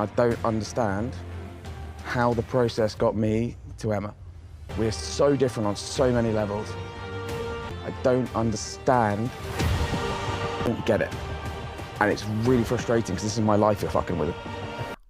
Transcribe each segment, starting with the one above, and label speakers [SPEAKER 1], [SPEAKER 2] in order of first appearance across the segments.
[SPEAKER 1] I don't understand how the process got me to Emma. We're so different on so many levels. I don't understand. I don't get it. And it's really frustrating because this is my life you're fucking with.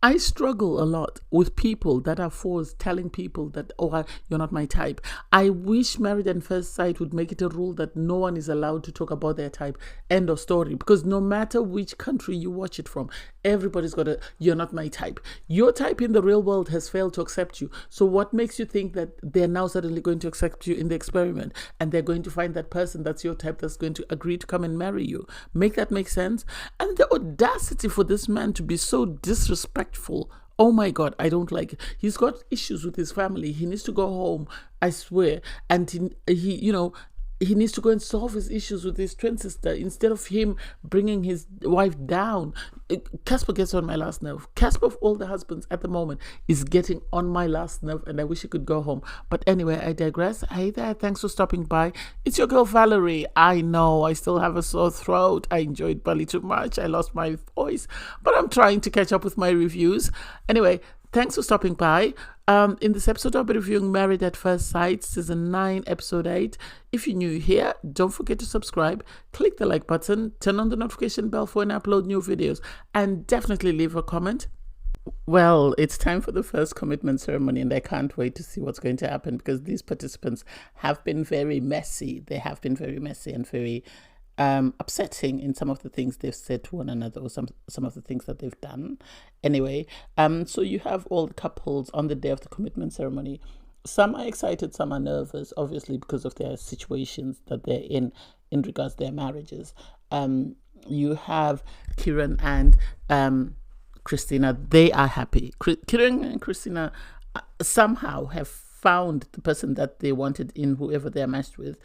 [SPEAKER 2] I struggle a lot with people that are forced telling people that, oh, you're not my type. I wish Married at First Sight would make it a rule that no one is allowed to talk about their type. End of story. Because no matter which country you watch it from, everybody's got you're not my type. Your type in the real world has failed to accept you. So what makes you think that they're now suddenly going to accept you in the experiment and they're going to find that person that's your type that's going to agree to come and marry you? Make that make sense? And the audacity for this man to be so disrespectful. Oh my God, I don't like it. He's got issues with his family. He needs to go home, I swear. And he needs to go and solve his issues with his twin sister instead of him bringing his wife down. Caspar gets on my last nerve. Caspar, of all the husbands at the moment, is getting on my last nerve, and I wish he could go home. But anyway, I digress. Hey there, thanks for stopping by. It's your girl Valerie. I know I still have a sore throat. I enjoyed Bali too much. I lost my voice, but I'm trying to catch up with my reviews. Anyway, thanks for stopping by. In this episode, I'll be reviewing Married at First Sight, Season 9, Episode 8. If you're new here, don't forget to subscribe, click the like button, turn on the notification bell for when I upload new videos, and definitely leave a comment. Well, it's time for the first commitment ceremony, and I can't wait to see what's going to happen because these participants have been very messy. They have been very messy and very upsetting in some of the things they've said to one another or some of the things that they've done. Anyway, so you have all the couples on the day of the commitment ceremony. Some are excited, some are nervous, obviously because of their situations that they're in regards to their marriages. You have Kieran and Christina. They are happy. Kieran and Christina somehow have found the person that they wanted in whoever they're matched with.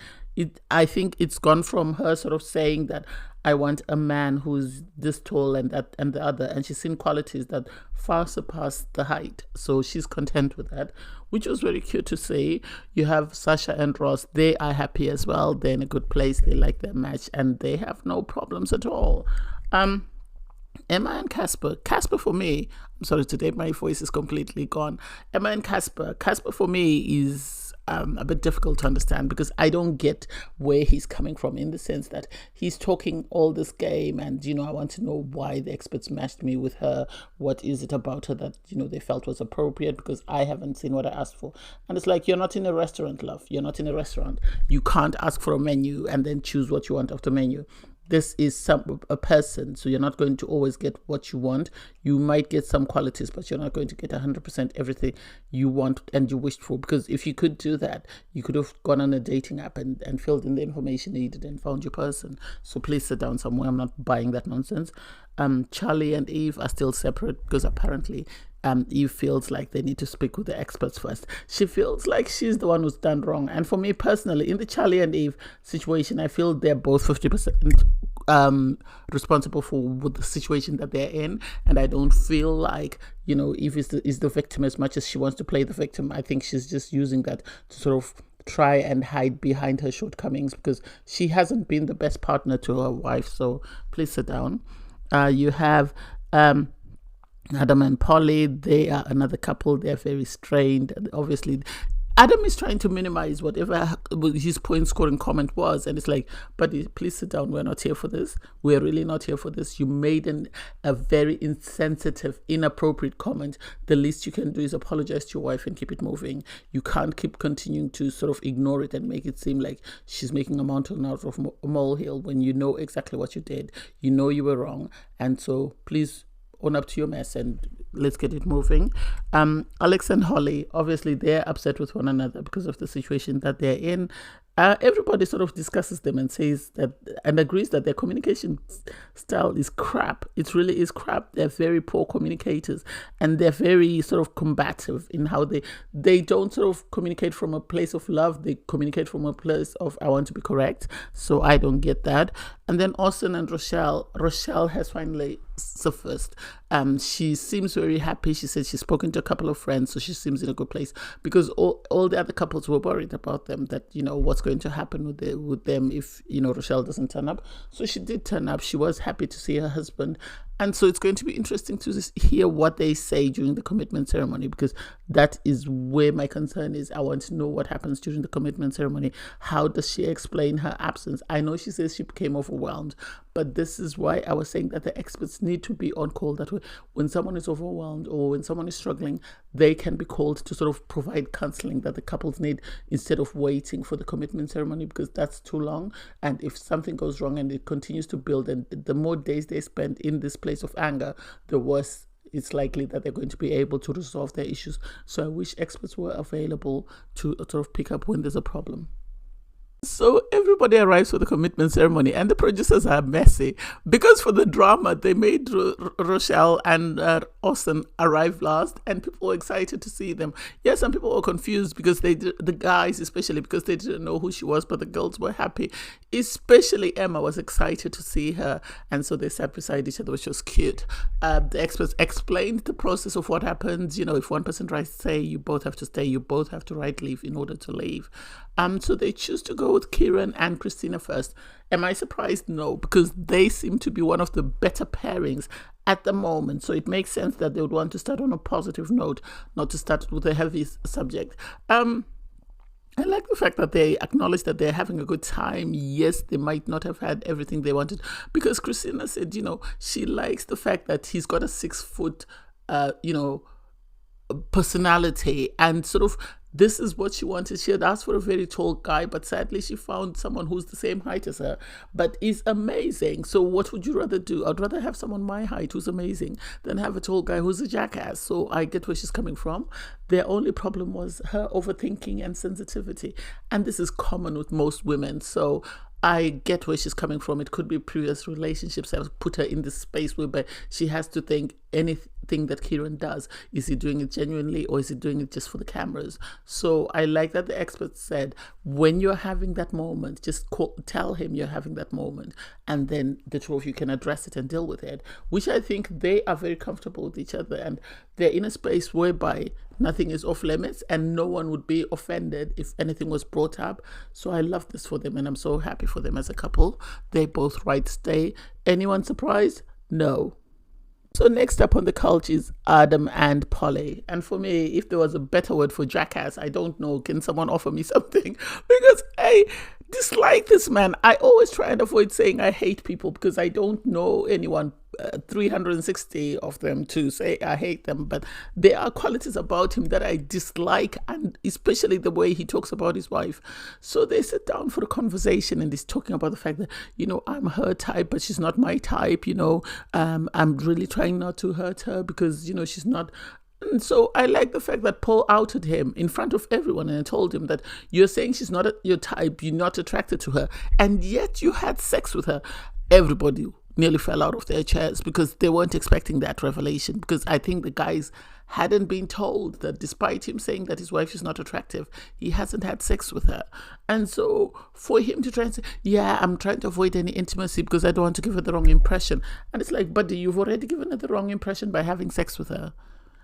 [SPEAKER 2] I think it's gone from her sort of saying that I want a man who's this tall and that and the other, and she's seen qualities that far surpass the height. So she's content with that, which was very cute to see. You have Sasha and Ross. They are happy as well. They're in a good place. They like their match and they have no problems at all. Emma and Caspar. Caspar for me, I'm sorry, today my voice is completely gone. Emma and Caspar. Caspar for me is a bit difficult to understand because I don't get where he's coming from, in the sense that he's talking all this game and, I want to know why the experts matched me with her. What is it about her that, they felt was appropriate, because I haven't seen what I asked for. And it's like, you're not in a restaurant, love. You're not in a restaurant. You can't ask for a menu and then choose what you want off the menu. This is a person, so you're not going to always get what you want. You might get some qualities, but you're not going to get 100% everything you want and you wished for. Because if you could do that, you could have gone on a dating app and filled in the information needed and found your person. So please sit down somewhere. I'm not buying that nonsense. Charlie and Eve are still separate because apparently Eve feels like they need to speak with the experts first. She feels like she's the one who's done wrong. And for me personally, in the Charlie and Eve situation, I feel they're both 50% responsible for the situation that they're in. And I don't feel like, Eve is the victim as much as she wants to play the victim. I think she's just using that to sort of try and hide behind her shortcomings because she hasn't been the best partner to her wife. So please sit down. You have Adam and Polly. They are another couple. They're very strained. Obviously, Adam is trying to minimize whatever his point scoring comment was. And it's like, buddy, please sit down. We're not here for this. We're really not here for this. You made a very insensitive, inappropriate comment. The least you can do is apologize to your wife and keep it moving. You can't keep continuing to sort of ignore it and make it seem like she's making a mountain out of a molehill when you know exactly what you did. You know you were wrong. And so please own up to your mess and let's get it moving. Alex and Holly, obviously they're upset with one another because of the situation that they're in. Everybody sort of discusses them and says that and agrees that their communication style is crap. It really is crap. They're very poor communicators and they're very sort of combative in how they don't sort of communicate from a place of love. They communicate from a place of I want to be correct. So I don't get that. And then Austin and Rochelle. Rochelle has finally surfaced. She seems very happy. She said she's spoken to a couple of friends, so she seems in a good place because all the other couples were worried about them, that what's going to happen with them if Rochelle doesn't turn up. So she did turn up. She was happy to see her husband. And so it's going to be interesting to hear what they say during the commitment ceremony, because that is where my concern is. I want to know what happens during the commitment ceremony. How does she explain her absence? I know she says she became overwhelmed, but this is why I was saying that the experts need to be on call. That way, when someone is overwhelmed or when someone is struggling, they can be called to sort of provide counseling that the couples need instead of waiting for the commitment ceremony, because that's too long. And if something goes wrong and it continues to build, and the more days they spend in this place of anger, the worse it's likely that they're going to be able to resolve their issues. So I wish experts were available to sort of pick up when there's a problem. So everybody arrives for the commitment ceremony, and the producers are messy because for the drama they made Rochelle and Austin arrive last, and people were excited to see them. Yes, some people were confused because the guys especially, because they didn't know who she was, but the girls were happy. Especially Emma was excited to see her, and so they sat beside each other, which was cute. The experts explained the process of what happens. You know, if one person tries to stay, you both have to stay. You both have to write leave in order to leave. So they choose to go with Kieran and Christina first. Am I surprised? No, because they seem to be one of the better pairings at the moment. So it makes sense that they would want to start on a positive note, not to start with a heavy subject. I like the fact that they acknowledge that they're having a good time. Yes, they might not have had everything they wanted, because Christina said, you know, she likes the fact that he's got a 6 foot, personality, and sort of this is what she wanted. She had asked for a very tall guy, but sadly she found someone who's the same height as her, but is amazing. So what would you rather do? I'd rather have someone my height who's amazing than have a tall guy who's a jackass. So I get where she's coming from. Their only problem was her overthinking and sensitivity, and this is common with most women. So I get where she's coming from. It could be previous relationships that have put her in this space where she has to think anything that Kieran does, is he doing it genuinely or is he doing it just for the cameras? So I like that the experts said, when you're having that moment, just tell him you're having that moment, and then the two of you can address it and deal with it, which I think they are very comfortable with each other, and they're in a space whereby nothing is off limits and no one would be offended if anything was brought up. So I love this for them, and I'm so happy for them as a couple. They both stay. Anyone surprised? No. So next up on the couch is Adam and Polly. And for me, if there was a better word for jackass, I don't know. Can someone offer me something? Because I dislike this man. I always try and avoid saying I hate people, because I don't know anyone 360 of them to say I hate them, but there are qualities about him that I dislike, and especially the way he talks about his wife. So they sit down for a conversation, and he's talking about the fact that, you know, I'm her type, but she's not my type, you know. I'm really trying not to hurt her because, you know, she's not. And so I like the fact that Paul outed him in front of everyone and told him that you're saying she's not your type, you're not attracted to her, and yet you had sex with her. Everybody nearly fell out of their chairs because they weren't expecting that revelation, because I think the guys hadn't been told that despite him saying that his wife is not attractive, he hasn't had sex with her. And so for him to try and say, yeah, I'm trying to avoid any intimacy because I don't want to give her the wrong impression. And it's like, buddy, you've already given her the wrong impression by having sex with her.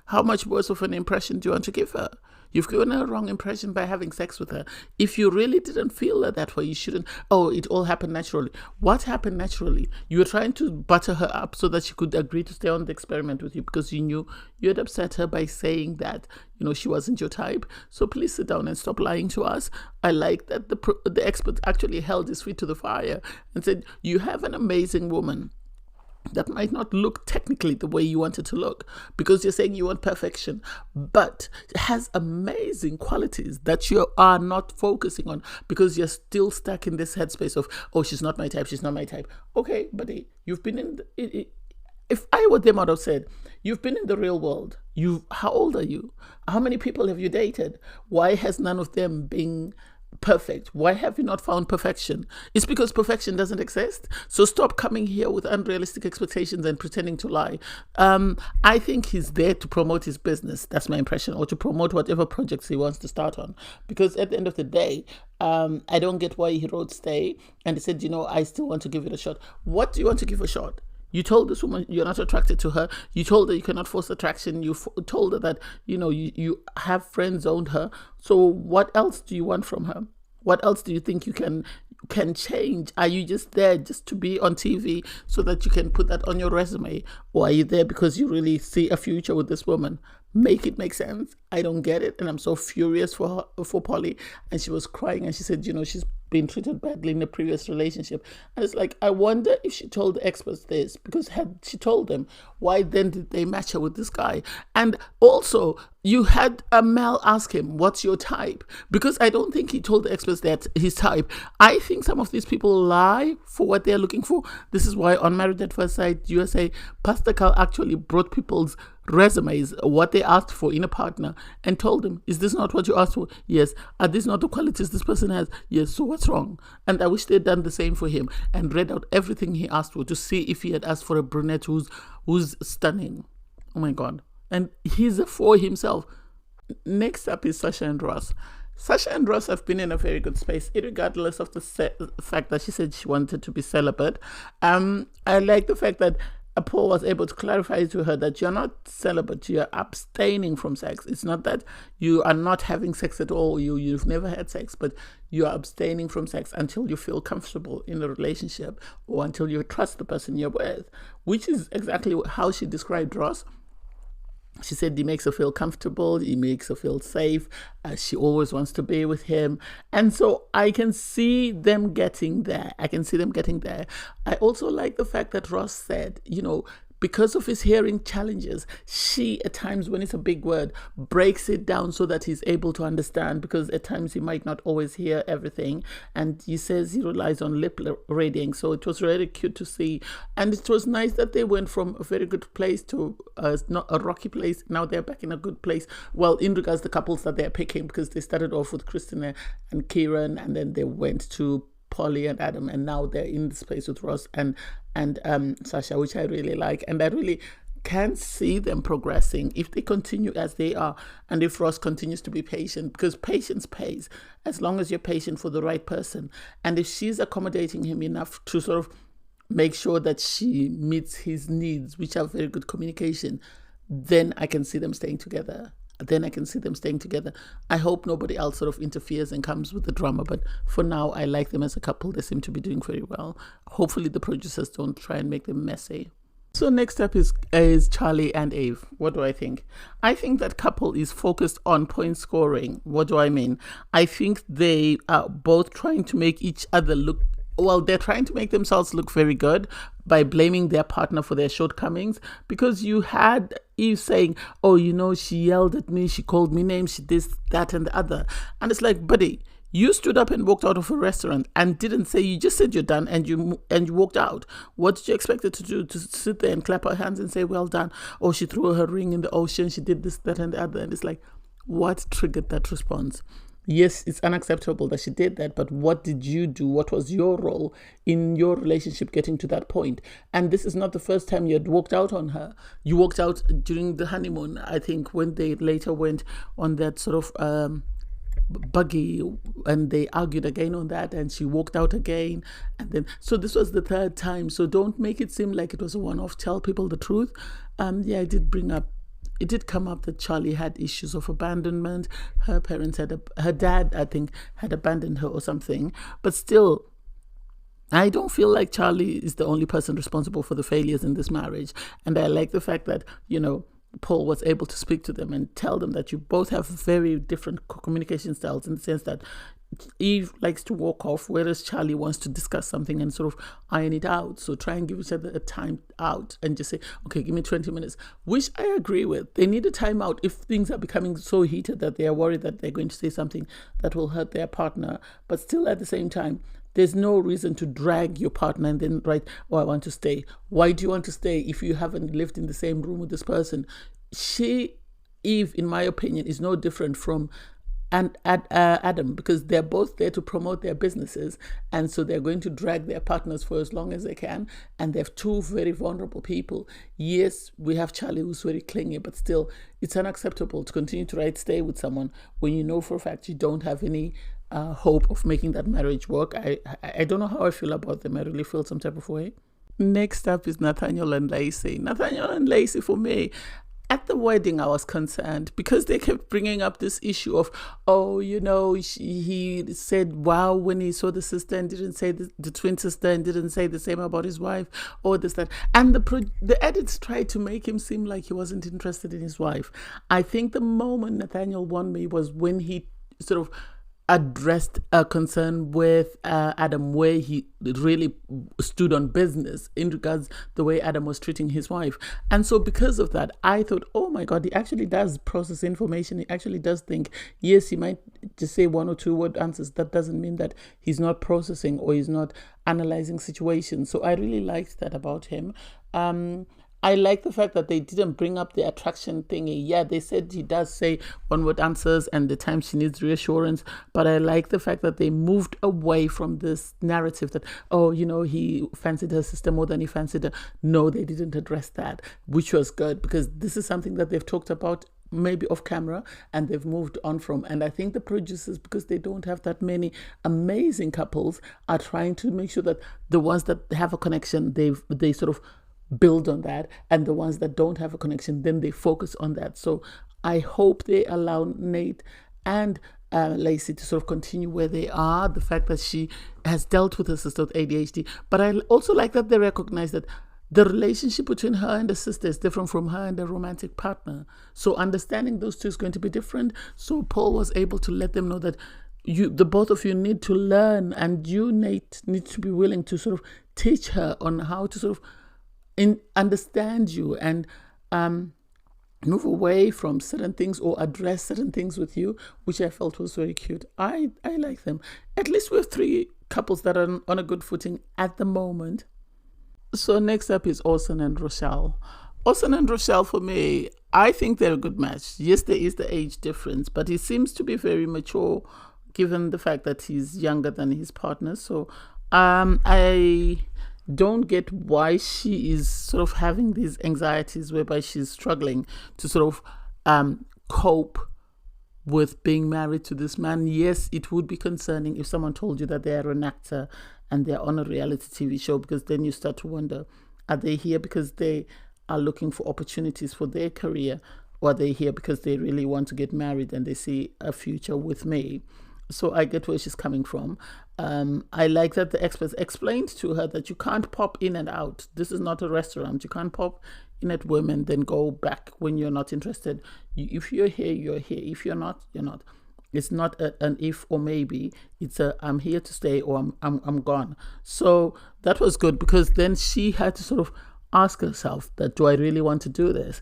[SPEAKER 2] How much worse of an impression do you want to give her? You've given her a wrong impression by having sex with her. If you really didn't feel her that way, you shouldn't. Oh, it all happened naturally. What happened naturally? You were trying to butter her up so that she could agree to stay on the experiment with you because you knew you had upset her by saying that, you know, she wasn't your type. So please sit down and stop lying to us. I like that the expert actually held his feet to the fire and said, you have an amazing woman that might not look technically the way you want it to look, because you're saying you want perfection, but has amazing qualities that you are not focusing on because you're still stuck in this headspace of, oh, she's not my type, she's not my type. Okay, buddy, you've been in if I were them, I'd have said, you've been in the real world. How old are you? How many people have you dated? Why has none of them been perfect? Why have you not found perfection? It's because perfection doesn't exist. So stop coming here with unrealistic expectations and pretending to lie. I think he's there to promote his business. That's my impression, or to promote whatever projects he wants to start on. Because at the end of the day, I don't get why he wrote stay and he said, you know, I still want to give it a shot. What do you want to give a shot? You told this woman you're not attracted to her. You told her you cannot force attraction. You told her that, you know, you have friend zoned her. So what else do you want from her? What else do you think you can can change? Are you just there just to be on TV so that you can put that on your resume? Or are you there because you really see a future with this woman? Make it make sense. I don't get it. And I'm so furious for her, for Polly. And she was crying and she said, she's been treated badly in a previous relationship. And it's like, I wonder if she told the experts this, because had she told them, why then did they match her with this guy? And also, you had Mel ask him, what's your type? Because I don't think he told the experts that his type. I think some of these people lie for what they're looking for. This is why on Married at First Sight USA, Pastor Carl actually brought people's resumes, what they asked for in a partner, and told them, is this not what you asked for? Yes. Are these not the qualities this person has? Yes. So what's wrong? And I wish they'd done the same for him and read out everything he asked for to see if he had asked for a brunette who's stunning. Oh my God. And he's a four himself. Next up is Sasha and Ross. Sasha and Ross have been in a very good space, regardless of the fact that she said she wanted to be celibate. I like the fact that Paul was able to clarify to her that you're not celibate, you're abstaining from sex. It's not that you are not having sex at all, you've never had sex, but you are abstaining from sex until you feel comfortable in a relationship or until you trust the person you're with, which is exactly how she described Ross. She said he makes her feel comfortable, he makes her feel safe, she always wants to be with him. And so I can see them getting there. I also like the fact that Ross said, because of his hearing challenges, she, at times when it's a big word, breaks it down so that he's able to understand, because at times he might not always hear everything. And he says he relies on lip reading. So it was really cute to see. And it was nice that they went from a very good place to not a rocky place. Now they're back in a good place. Well, in regards to the couples that they're picking, because they started off with Christina and Kieran, and then they went to Polly and Adam, and now they're in this place with Ross and Sasha, which I really like. And I really can see them progressing if they continue as they are, and if Ross continues to be patient, because patience pays as long as you're patient for the right person. And if she's accommodating him enough to sort of make sure that she meets his needs, which are very good communication, then I can see them staying together. I hope nobody else sort of interferes and comes with the drama. But for now, I like them as a couple. They seem to be doing very well. Hopefully the producers don't try and make them messy. So next up is Charlie and Eve. What do I think? I think that couple is focused on point scoring. What do I mean? I think they are both trying to make each other look, well, they're trying to make themselves look very good by blaming their partner for their shortcomings, because you had Eve saying, she yelled at me, she called me names, she this, that, and the other. And it's like, buddy, you stood up and walked out of a restaurant and didn't say, you just said you're done and you walked out. What did you expect her to do? To sit there and clap her hands and say, well done? Or she threw her ring in the ocean, she did this, that, and the other. And it's like, what triggered that response? Yes, it's unacceptable that she did that, but what did you do? What was your role in your relationship getting to that point? And this is not the first time you had walked out on her. You walked out during the honeymoon, I think, when they later went on that sort of buggy, and they argued again on that, and she walked out again. And then, so this was the third time. So don't make it seem like it was a one-off. Tell people the truth. It did come up that Charlie had issues of abandonment. Her parents her dad, I think, had abandoned her or something. But still, I don't feel like Charlie is the only person responsible for the failures in this marriage. And I like the fact that, Paul was able to speak to them and tell them that you both have very different communication styles, in the sense that Eve likes to walk off, whereas Charlie wants to discuss something and sort of iron it out. So try and give each other a time out and just say, okay, give me 20 minutes, which I agree with. They need a time out if things are becoming so heated that they are worried that they're going to say something that will hurt their partner. But still, at the same time, there's no reason to drag your partner and then write, I want to stay. Why do you want to stay if you haven't lived in the same room with this person? Eve, in my opinion, is no different from Adam, because they're both there to promote their businesses, and so they're going to drag their partners for as long as they can, and they have two very vulnerable people. Yes, we have Charlie, who's very clingy, but still, it's unacceptable to continue to stay with someone when you know for a fact you don't have any hope of making that marriage work. I don't know how I feel about them. I really feel some type of way. Next up is Nathaniel and Lacey. Nathaniel and Lacey, for me, At the wedding, I was concerned because they kept bringing up this issue of, oh, he said, wow, when he saw the sister and didn't say the twin sister and didn't say the same about his wife, or this, that. And the edits tried to make him seem like he wasn't interested in his wife. I think the moment Nathaniel won me was when he sort of addressed a concern with Adam, where he really stood on business in regards the way Adam was treating his wife. And so because of that, I thought, oh my God, he actually does process information. He actually does think. Yes, he might just say one or two word answers. That doesn't mean that he's not processing or he's not analyzing situations. So I really liked that about him. I like the fact that they didn't bring up the attraction thingy. Yeah, they said he does say one-word answers and the time she needs reassurance. But I like the fact that they moved away from this narrative that, oh, he fancied her sister more than he fancied her. No, they didn't address that, which was good because this is something that they've talked about maybe off camera and they've moved on from. And I think the producers, because they don't have that many amazing couples, are trying to make sure that the ones that have a connection, they sort of build on that, and the ones that don't have a connection, then they focus on that. So I hope they allow Nate and Lacey to sort of continue where they are. The fact that she has dealt with her sister with ADHD, but I also like that they recognize that the relationship between her and the sister is different from her and the romantic partner. So understanding those two is going to be different. So Paul was able to let them know that the both of you need to learn, and you, Nate, need to be willing to sort of teach her on how to sort of understand you and move away from certain things or address certain things with you, which I felt was very cute. I like them. At least we have 3 couples that are on a good footing at the moment. So next up is Orson and Rochelle. Orson and Rochelle, for me, I think they're a good match. Yes, there is the age difference, but he seems to be very mature given the fact that he's younger than his partner. So I don't get why she is sort of having these anxieties whereby she's struggling to sort of cope with being married to this man. Yes, it would be concerning if someone told you that they are an actor and they're on a reality TV show, because then you start to wonder, are they here because they are looking for opportunities for their career, or are they here because they really want to get married and they see a future with me? So I get where she's coming from. I like that the experts explained to her that you can't pop in and out. This is not a restaurant. You can't pop in at women, then go back when you're not interested. If you're here, you're here. If you're not, you're not. It's not an if or maybe. It's a I'm here to stay or I'm gone. So that was good, because then she had to sort of ask herself that, do I really want to do this?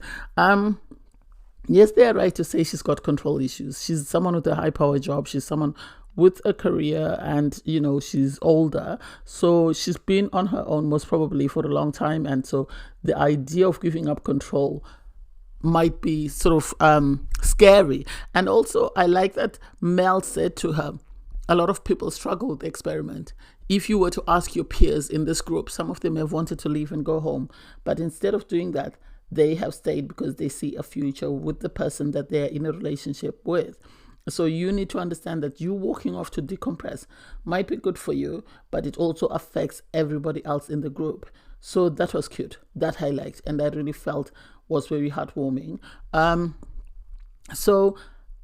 [SPEAKER 2] Yes, they are right to say she's got control issues. She's someone with a high power job. She's someone with a career, and she's older, so she's been on her own most probably for a long time, and so the idea of giving up control might be sort of scary. And also I like that Mel said to her, a lot of people struggle with the experiment. If you were to ask your peers in this group, some of them have wanted to leave and go home, but instead of doing that, they have stayed because they see a future with the person that they're in a relationship with. So you need to understand that you walking off to decompress might be good for you, but it also affects everybody else in the group. So that was cute. That I liked, and I really felt was very heartwarming. So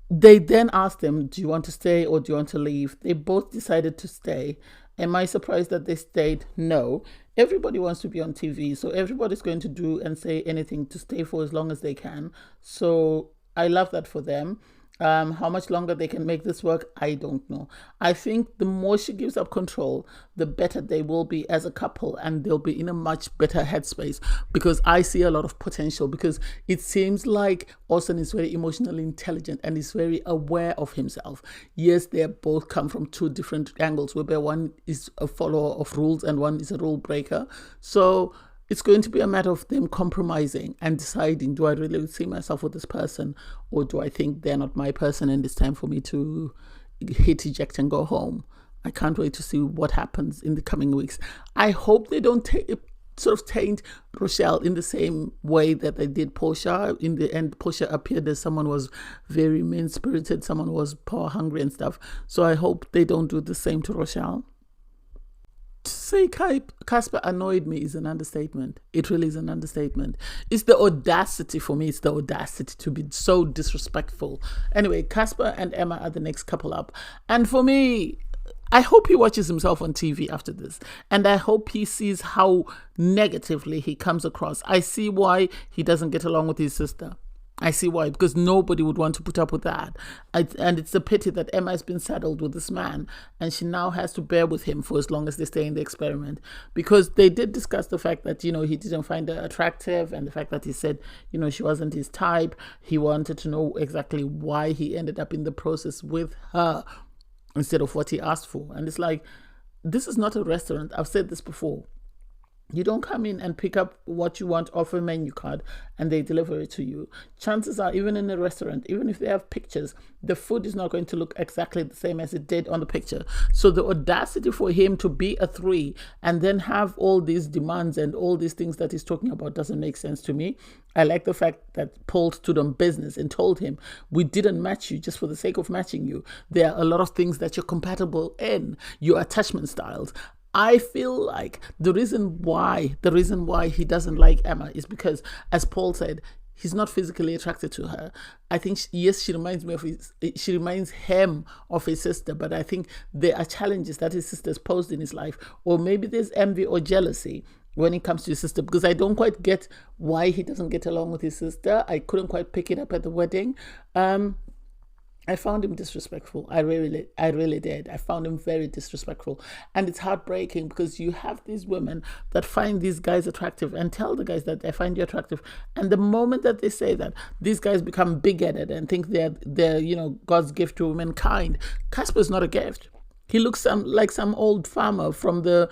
[SPEAKER 2] they then asked them, do you want to stay or do you want to leave? They both decided to stay. Am I surprised that they stayed? No. Everybody wants to be on TV, so everybody's going to do and say anything to stay for as long as they can. So I love that for them. How much longer they can make this work, I don't know. I think the more she gives up control, the better they will be as a couple, and they'll be in a much better headspace, because I see a lot of potential, because it seems like Orson is very emotionally intelligent and is very aware of himself. Yes, they both come from 2 different angles, whereby one is a follower of rules and one is a rule breaker. So it's going to be a matter of them compromising and deciding, do I really see myself with this person, or do I think they're not my person and it's time for me to hit eject and go home? I can't wait to see what happens in the coming weeks. I hope they don't sort of taint Rochelle in the same way that they did Portia. In the end, Portia appeared as someone was very mean-spirited, someone was power hungry and stuff. So I hope they don't do the same to Rochelle. To say Caspar annoyed me is an understatement. It really is an understatement. It's the audacity for me. It's the audacity to be so disrespectful. Anyway, Caspar and Emma are the next couple up. And for me, I hope he watches himself on TV after this. And I hope he sees how negatively he comes across. I see why he doesn't get along with his sister. I see why, because nobody would want to put up with that. And it's a pity that Emma has been saddled with this man and she now has to bear with him for as long as they stay in the experiment. Because they did discuss the fact that, he didn't find her attractive, and the fact that he said, she wasn't his type. He wanted to know exactly why he ended up in the process with her instead of what he asked for. And it's like, this is not a restaurant. I've said this before. You don't come in and pick up what you want off a menu card and they deliver it to you. Chances are, even in a restaurant, even if they have pictures, the food is not going to look exactly the same as it did on the picture. So the audacity for him to be a 3 and then have all these demands and all these things that he's talking about doesn't make sense to me. I like the fact that Paul stood on business and told him, we didn't match you just for the sake of matching you. There are a lot of things that you're compatible in, your attachment styles. I feel like the reason why he doesn't like Emma is because, as Paul said, he's not physically attracted to her. I think, she reminds him of his sister, but I think there are challenges that his sister's posed in his life, or maybe there's envy or jealousy when it comes to his sister, because I don't quite get why he doesn't get along with his sister. I couldn't quite pick it up at the wedding. I found him disrespectful. I really did. I found him very disrespectful. And it's heartbreaking because you have these women that find these guys attractive and tell the guys that they find you attractive. And the moment that they say that, these guys become big-headed and think they're God's gift to womankind. Caspar's not a gift. He looks like some old farmer from the,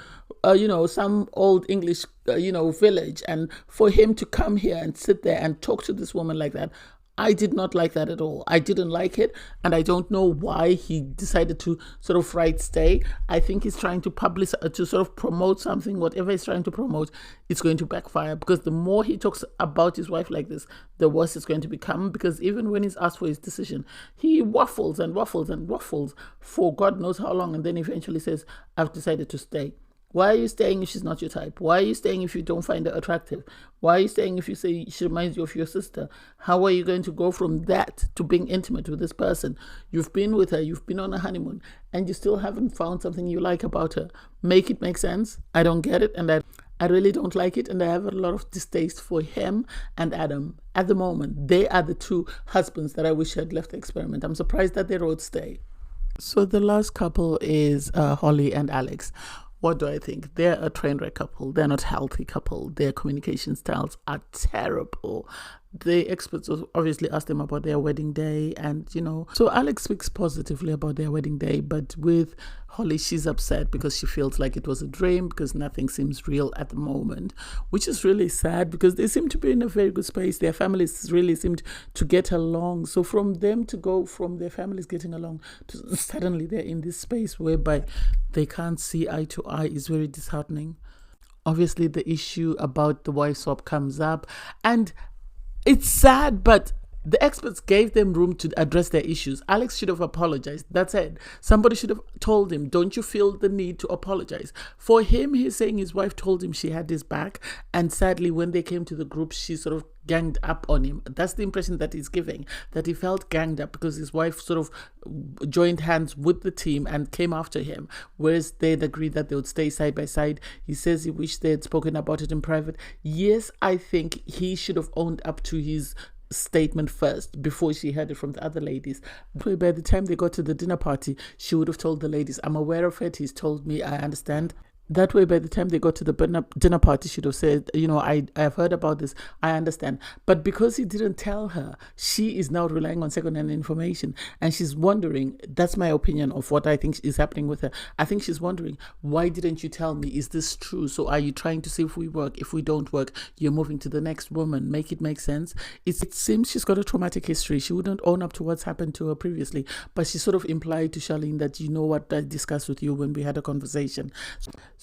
[SPEAKER 2] some old English, village. And for him to come here and sit there and talk to this woman like that, I did not like that at all. I didn't like it, and I don't know why he decided to sort of write stay. I think he's trying to sort of promote something. Whatever he's trying to promote, it's going to backfire, because the more he talks about his wife like this, the worse it's going to become, because even when he's asked for his decision, he waffles and waffles and waffles for God knows how long, and then eventually says, I've decided to stay. Why are you staying if she's not your type? Why are you staying if you don't find her attractive? Why are you staying if you say she reminds you of your sister? How are you going to go from that to being intimate with this person? You've been with her, you've been on a honeymoon, and you still haven't found something you like about her. Make it make sense. I don't get it, and I really don't like it, and I have a lot of distaste for him and Adam. At the moment, they are the two husbands that I wish had left the experiment. I'm surprised that they wrote stay. So the last couple is Holly and Alex. What do I think? They're a train wreck couple. They're not a healthy couple. Their communication styles are terrible. The experts obviously asked them about their wedding day, and so Alex speaks positively about their wedding day, but with Holly, she's upset because she feels like it was a dream, because nothing seems real at the moment, which is really sad, because they seem to be in a very good space. Their families really seemed to get along. So from them to go from their families getting along to suddenly they're in this space whereby they can't see eye to eye is very disheartening. Obviously, the issue about the wife swap comes up, and it's sad, but the experts gave them room to address their issues. Alex should have apologized. That's it. Somebody should have told him, don't you feel the need to apologize? For him, he's saying his wife told him she had his back. And sadly, when they came to the group, she sort of ganged up on him. That's the impression that he's giving, that he felt ganged up because his wife sort of joined hands with the team and came after him, whereas they'd agreed that they would stay side by side. He says he wished they had spoken about it in private. Yes, I think he should have owned up to his statement first before she heard it from the other ladies. By the time they got to the dinner party, she would have told the ladies, I'm aware of it, he's told me, I understand. That way, by the time they got to the dinner party, she'd have said, I've heard about this, I understand. But because he didn't tell her, she is now relying on second-hand information. And she's wondering, that's my opinion of what I think is happening with her. I think she's wondering, why didn't you tell me? Is this true? So are you trying to see if we work? If we don't work, you're moving to the next woman. Make it make sense. It seems she's got a traumatic history. She wouldn't own up to what's happened to her previously. But she sort of implied to Charlene that, you know what, I discussed with you when we had a conversation.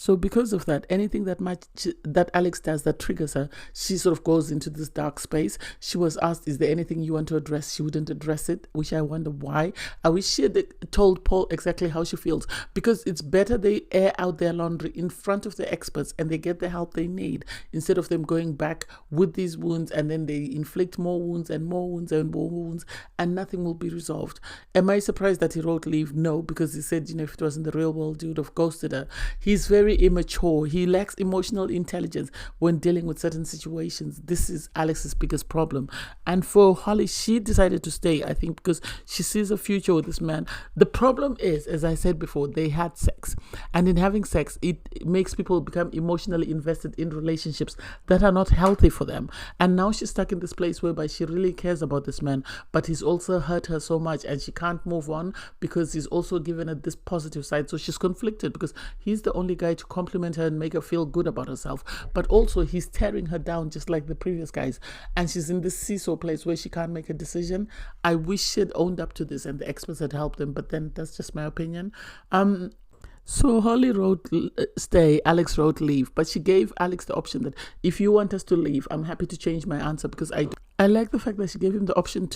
[SPEAKER 2] So because of that, anything that Alex does that triggers her, she sort of goes into this dark space. She was asked, is there anything you want to address? She wouldn't address it, which I wonder why. I wish she had told Paul exactly how she feels, because it's better they air out their laundry in front of the experts and they get the help they need, instead of them going back with these wounds and then they inflict more wounds and more wounds and more wounds and nothing will be resolved. Am I surprised that he wrote leave? No, because he said, if it was in the real world, he would have ghosted her. He's very immature. He lacks emotional intelligence when dealing with certain situations. This is Alex's biggest problem. And for Holly, she decided to stay, I think, because she sees a future with this man. The problem is, as I said before, they had sex. And in having sex, it makes people become emotionally invested in relationships that are not healthy for them. And now she's stuck in this place whereby she really cares about this man, but he's also hurt her so much and she can't move on because he's also given her this positive side. So she's conflicted because he's the only guy to compliment her and make her feel good about herself, but also he's tearing her down just like the previous guys, and she's in this seesaw place where she can't make a decision. I wish she'd owned up to this and the experts had helped them, but then that's just my opinion. So Holly wrote stay, Alex wrote leave, but she gave Alex the option that if you want us to leave, I'm happy to change my answer, because I like the fact that she gave him the option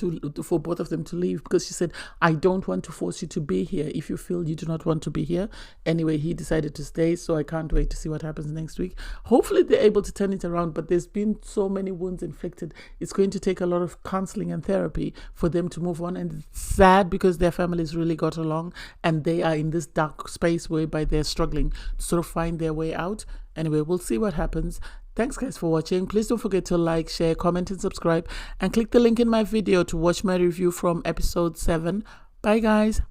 [SPEAKER 2] for both of them to leave, because she said, I don't want to force you to be here if you feel you do not want to be here. Anyway, he decided to stay, so I can't wait to see what happens next week. Hopefully they're able to turn it around, but there's been so many wounds inflicted. It's going to take a lot of counseling and therapy for them to move on, and it's sad because their families really got along and they are in this dark space whereby they're struggling to sort of find their way out. Anyway, we'll see what happens. Thanks guys for watching. Please don't forget to like, share, comment and subscribe, and click the link in my video to watch my review from episode 7. Bye guys.